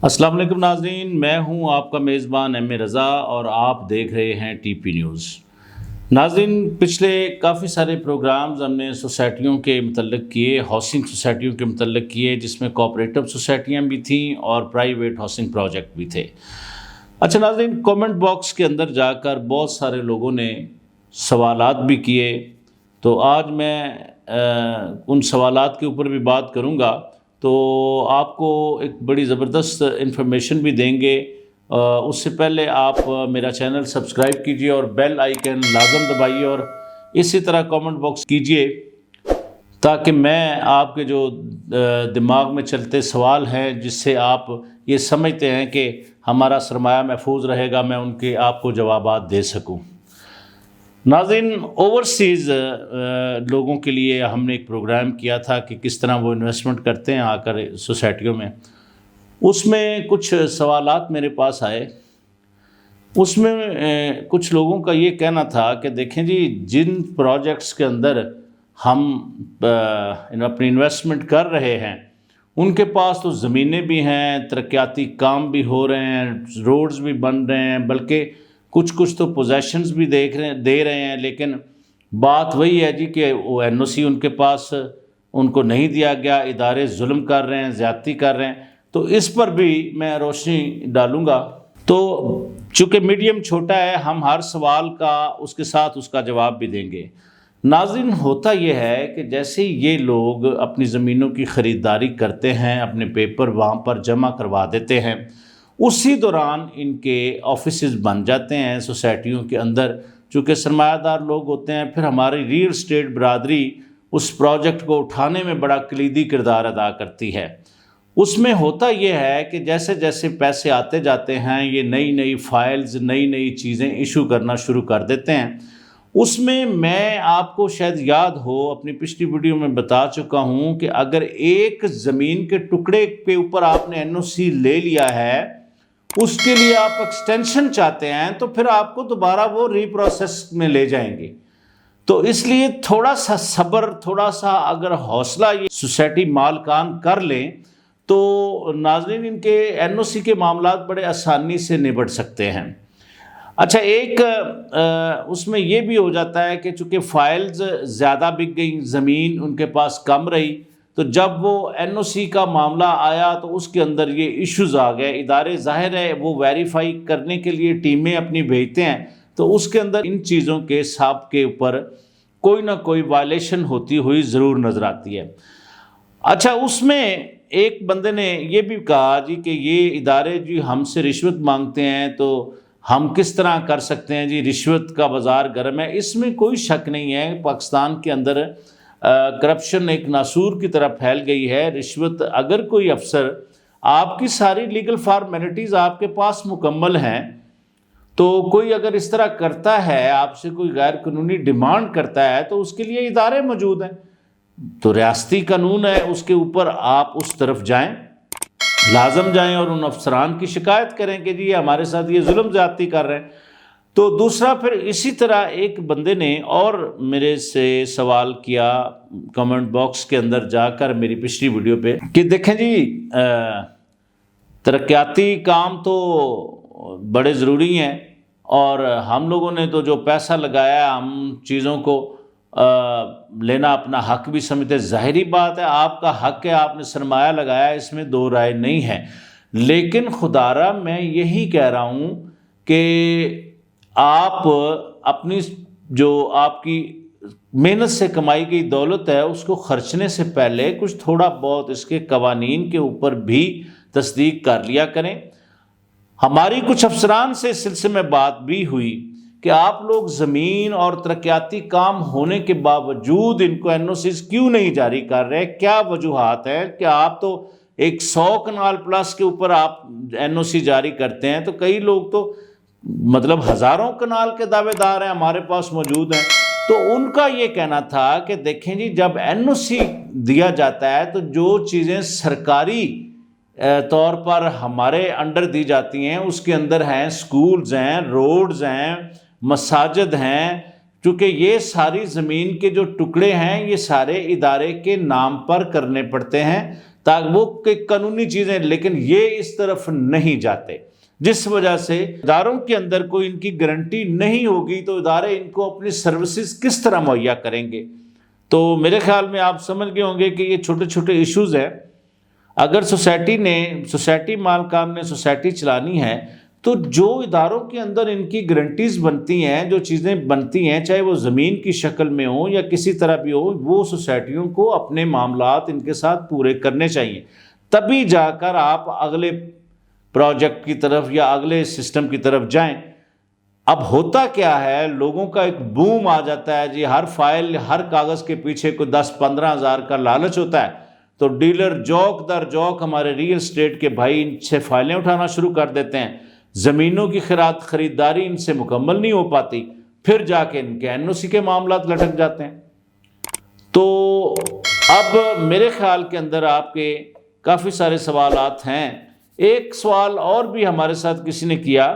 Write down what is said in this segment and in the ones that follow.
السلام علیکم ناظرین، میں ہوں آپ کا میزبان ایم اے رضا اور آپ دیکھ رہے ہیں ٹی پی نیوز۔ ناظرین، پچھلے کافی سارے پروگرامز ہم نے سوسائٹیوں کے متعلق کیے، ہاؤسنگ سوسائٹیوں کے متعلق کیے، جس میں کوآپریٹو سوسائٹیاں بھی تھیں اور پرائیویٹ ہاؤسنگ پروجیکٹ بھی تھے۔ اچھا ناظرین، کومنٹ باکس کے اندر جا کر بہت سارے لوگوں نے سوالات بھی کیے، تو آج میں ان سوالات کے اوپر بھی بات کروں گا۔ تو آپ کو ایک بڑی زبردست انفارمیشن بھی دیں گے۔ اس سے پہلے آپ میرا چینل سبسکرائب کیجئے اور بیل آئیکن لازم دبائیے، اور اسی طرح کامنٹ باکس کیجئے تاکہ میں آپ کے جو دماغ میں چلتے سوال ہیں، جس سے آپ یہ سمجھتے ہیں کہ ہمارا سرمایہ محفوظ رہے گا، میں ان کے آپ کو جوابات دے سکوں۔ ناظرین، اوورسیز لوگوں کے لیے ہم نے ایک پروگرام کیا تھا کہ کس طرح وہ انویسٹمنٹ کرتے ہیں آ کر سوسائٹیوں میں۔ اس میں کچھ سوالات میرے پاس آئے۔ اس میں کچھ لوگوں کا یہ کہنا تھا کہ دیکھیں جی، جن پروجیکٹس کے اندر ہم اپنی انویسٹمنٹ کر رہے ہیں، ان کے پاس تو زمینیں بھی ہیں، ترقیاتی کام بھی ہو رہے ہیں، روڈز بھی بن رہے ہیں، بلکہ کچھ تو پوزیشنز بھی دے رہے ہیں، لیکن بات وہی ہے جی کہ وہ این او سی ان کے پاس ان کو نہیں دیا گیا، ادارے ظلم کر رہے ہیں، زیادتی کر رہے ہیں۔ تو اس پر بھی میں روشنی ڈالوں گا۔ تو چونکہ میڈیم چھوٹا ہے، ہم ہر سوال کا اس کے ساتھ اس کا جواب بھی دیں گے۔ ناظرین، ہوتا یہ ہے کہ جیسے یہ لوگ اپنی زمینوں کی خریداری کرتے ہیں، اپنے پیپر وہاں پر جمع کروا دیتے ہیں، اسی دوران ان کے آفیسز بن جاتے ہیں سوسائٹیوں کے اندر۔ چونکہ سرمایہ دار لوگ ہوتے ہیں، پھر ہماری ریئل اسٹیٹ برادری اس پروجیکٹ کو اٹھانے میں بڑا کلیدی کردار ادا کرتی ہے۔ اس میں ہوتا یہ ہے کہ جیسے جیسے پیسے آتے جاتے ہیں، یہ نئی فائلز، نئی چیزیں ایشو کرنا شروع کر دیتے ہیں۔ اس میں آپ کو شاید یاد ہو، اپنی پچھلی ویڈیو میں بتا چکا ہوں کہ اگر ایک زمین کے ٹکڑے کے اوپر آپ نے این او سی لے لیا ہے، اس کے لیے آپ ایکسٹینشن چاہتے ہیں، تو پھر آپ کو دوبارہ وہ ری پروسیس میں لے جائیں گے۔ تو اس لیے تھوڑا سا صبر، تھوڑا سا اگر حوصلہ یہ سوسائٹی مالکان کر لیں، تو ناظرین ان کے این او سی کے معاملات بڑے آسانی سے نبٹ سکتے ہیں۔ اچھا، ایک اس میں یہ بھی ہو جاتا ہے کہ چونکہ فائلز زیادہ بک گئیں، زمین ان کے پاس کم رہی، تو جب وہ این او سی کا معاملہ آیا تو اس کے اندر یہ ایشوز آ گئے۔ ادارے ظاہر ہے وہ ویریفائی کرنے کے لیے ٹیمیں اپنی بھیجتے ہیں، تو اس کے اندر ان چیزوں کے حساب کے اوپر کوئی نہ کوئی وائلیشن ہوتی ہوئی ضرور نظر آتی ہے۔ اچھا، اس میں ایک بندے نے یہ بھی کہا جی کہ یہ ادارے جی ہم سے رشوت مانگتے ہیں، تو ہم کس طرح کر سکتے ہیں جی، رشوت کا بازار گرم ہے۔ اس میں کوئی شک نہیں ہے، پاکستان کے اندر کرپشن ایک ناسور کی طرح پھیل گئی ہے۔ رشوت، اگر کوئی افسر، آپ کی ساری لیگل فارمیلٹیز آپ کے پاس مکمل ہیں، تو کوئی اگر اس طرح کرتا ہے، آپ سے کوئی غیر قانونی ڈیمانڈ کرتا ہے، تو اس کے لیے ادارے موجود ہیں، تو ریاستی قانون ہے، اس کے اوپر آپ اس طرف جائیں، لازم جائیں اور ان افسران کی شکایت کریں کہ جی ہمارے ساتھ یہ ظلم زیادتی کر رہے ہیں۔ تو دوسرا، پھر اسی طرح ایک بندے نے اور میرے سے سوال کیا کمنٹ باکس کے اندر جا کر میری پچھلی ویڈیو پہ کہ دیکھیں جی، ترقیاتی کام تو بڑے ضروری ہیں، اور ہم لوگوں نے تو جو پیسہ لگایا، ہم چیزوں کو لینا اپنا حق بھی سمجھتے۔ ظاہری بات ہے، آپ کا حق ہے، آپ نے سرمایہ لگایا، اس میں دو رائے نہیں ہے۔ لیکن خدارا میں یہی کہہ رہا ہوں کہ آپ اپنی جو آپ کی محنت سے کمائی گئی دولت ہے، اس کو خرچنے سے پہلے کچھ تھوڑا بہت اس کے قوانین کے اوپر بھی تصدیق کر لیا کریں۔ ہماری کچھ افسران سے اس سلسلے میں بات بھی ہوئی کہ آپ لوگ زمین اور ترقیاتی کام ہونے کے باوجود ان کو این او سیز کیوں نہیں جاری کر رہے، کیا وجوہات ہیں؟ کہ آپ تو ایک 100 کنال پلس کے اوپر آپ این او سی جاری کرتے ہیں، تو کئی لوگ تو مطلب ہزاروں کنال کے دعوے دار ہیں، ہمارے پاس موجود ہیں۔ تو ان کا یہ کہنا تھا کہ دیکھیں جی، جب این او سی دیا جاتا ہے، تو جو چیزیں سرکاری طور پر ہمارے انڈر دی جاتی ہیں، اس کے اندر ہیں سکولز ہیں، روڈز ہیں، مساجد ہیں، چونکہ یہ ساری زمین کے جو ٹکڑے ہیں، یہ سارے ادارے کے نام پر کرنے پڑتے ہیں تاکہ وہ قانونی چیزیں، لیکن یہ اس طرف نہیں جاتے، جس وجہ سے اداروں کے اندر کوئی ان کی گارنٹی نہیں ہوگی تو ادارے ان کو اپنی سروسز کس طرح مہیا کریں گے۔ تو میرے خیال میں آپ سمجھ گئے ہوں گے کہ یہ چھوٹے چھوٹے ایشوز ہیں۔ اگر سوسائٹی مالکان نے سوسائٹی چلانی ہے تو جو اداروں کے اندر ان کی گارنٹیز بنتی ہیں، جو چیزیں بنتی ہیں، چاہے وہ زمین کی شکل میں ہوں یا کسی طرح بھی ہو، وہ سوسائٹیوں کو اپنے معاملات ان کے ساتھ پورے کرنے چاہیے، تبھی جا کر آپ اگلے پروجیکٹ کی طرف یا اگلے سسٹم کی طرف جائیں۔ اب ہوتا کیا ہے، لوگوں کا ایک بوم آ جاتا ہے جی، ہر فائل، ہر کاغذ کے پیچھے کوئی 10-15 ہزار کا لالچ ہوتا ہے، تو ڈیلر جوک در جوک ہمارے ریل اسٹیٹ کے بھائی ان سے فائلیں اٹھانا شروع کر دیتے ہیں، زمینوں کی خریداری ان سے مکمل نہیں ہو پاتی، پھر جا کے ان کے NOC کے معاملات لٹک جاتے ہیں۔ تو اب میرے خیال کے اندر آپ کے کافی سارے سوالات ہیں۔ ایک سوال اور بھی ہمارے ساتھ کسی نے کیا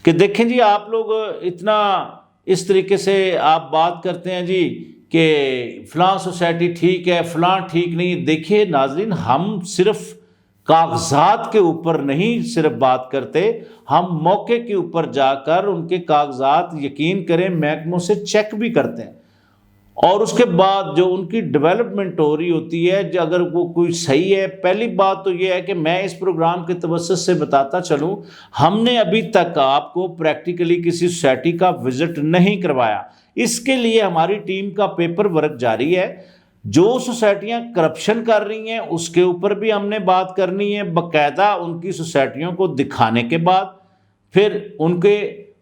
کہ دیکھیں جی، آپ لوگ اتنا اس طریقے سے آپ بات کرتے ہیں جی کہ فلاں سوسائٹی ٹھیک ہے، فلاں ٹھیک نہیں۔ دیکھیے ناظرین، ہم صرف کاغذات کے اوپر نہیں صرف بات کرتے، ہم موقع کے اوپر جا کر ان کے کاغذات یقین کریں محکموں سے چیک بھی کرتے ہیں، اور اس کے بعد جو ان کی ڈیولپمنٹ ہو رہی ہوتی ہے، جو اگر وہ کوئی صحیح ہے۔ پہلی بات تو یہ ہے کہ میں اس پروگرام کے توسط سے بتاتا چلوں، ہم نے ابھی تک آپ کو پریکٹیکلی کسی سوسائٹی کا وزٹ نہیں کروایا، اس کے لیے ہماری ٹیم کا پیپر ورک جاری ہے۔ جو سوسائٹیاں کرپشن کر رہی ہیں اس کے اوپر بھی ہم نے بات کرنی ہے، باقاعدہ ان کی سوسائٹیوں کو دکھانے کے بعد، پھر ان کے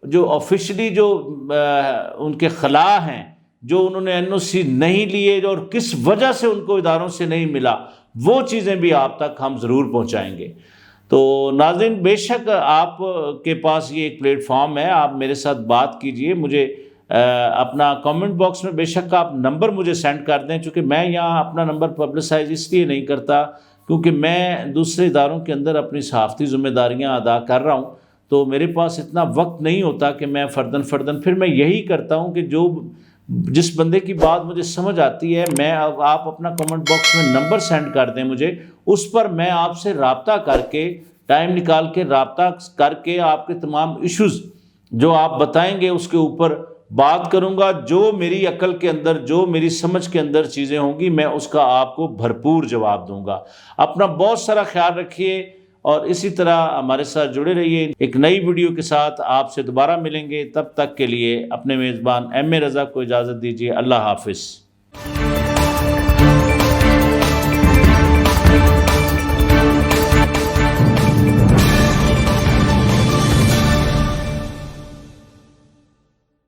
جو آفیشلی جو ان کے خلا ہیں، جو انہوں نے NOC نہیں لیے اور کس وجہ سے ان کو اداروں سے نہیں ملا، وہ چیزیں بھی آپ تک ہم ضرور پہنچائیں گے۔ تو ناظرین، بے شک آپ کے پاس یہ ایک پلیٹ فارم ہے، آپ میرے ساتھ بات کیجئے، مجھے اپنا کامنٹ باکس میں بے شک آپ نمبر مجھے سینڈ کر دیں، چونکہ میں یہاں اپنا نمبر پبلسائز اس لیے نہیں کرتا کیونکہ میں دوسرے اداروں کے اندر اپنی صحافتی ذمہ داریاں ادا کر رہا ہوں، تو میرے پاس اتنا وقت نہیں ہوتا کہ میں فرداً پھر میں یہی کرتا ہوں کہ جس بندے کی بات مجھے سمجھ آتی ہے، میں آپ اپنا کامنٹ باکس میں نمبر سینڈ کر دیں مجھے، اس پر میں آپ سے رابطہ کر کے، ٹائم نکال کے رابطہ کر کے آپ کے تمام ایشوز جو آپ بتائیں گے اس کے اوپر بات کروں گا۔ جو میری عقل کے اندر، جو میری سمجھ کے اندر چیزیں ہوں گی، میں اس کا آپ کو بھرپور جواب دوں گا۔ اپنا بہت سارا خیال رکھیے اور اسی طرح ہمارے ساتھ جڑے رہیے۔ ایک نئی ویڈیو کے ساتھ آپ سے دوبارہ ملیں گے، تب تک کے لیے اپنے میزبان ایم اے رضا کو اجازت دیجیے۔ اللہ حافظ۔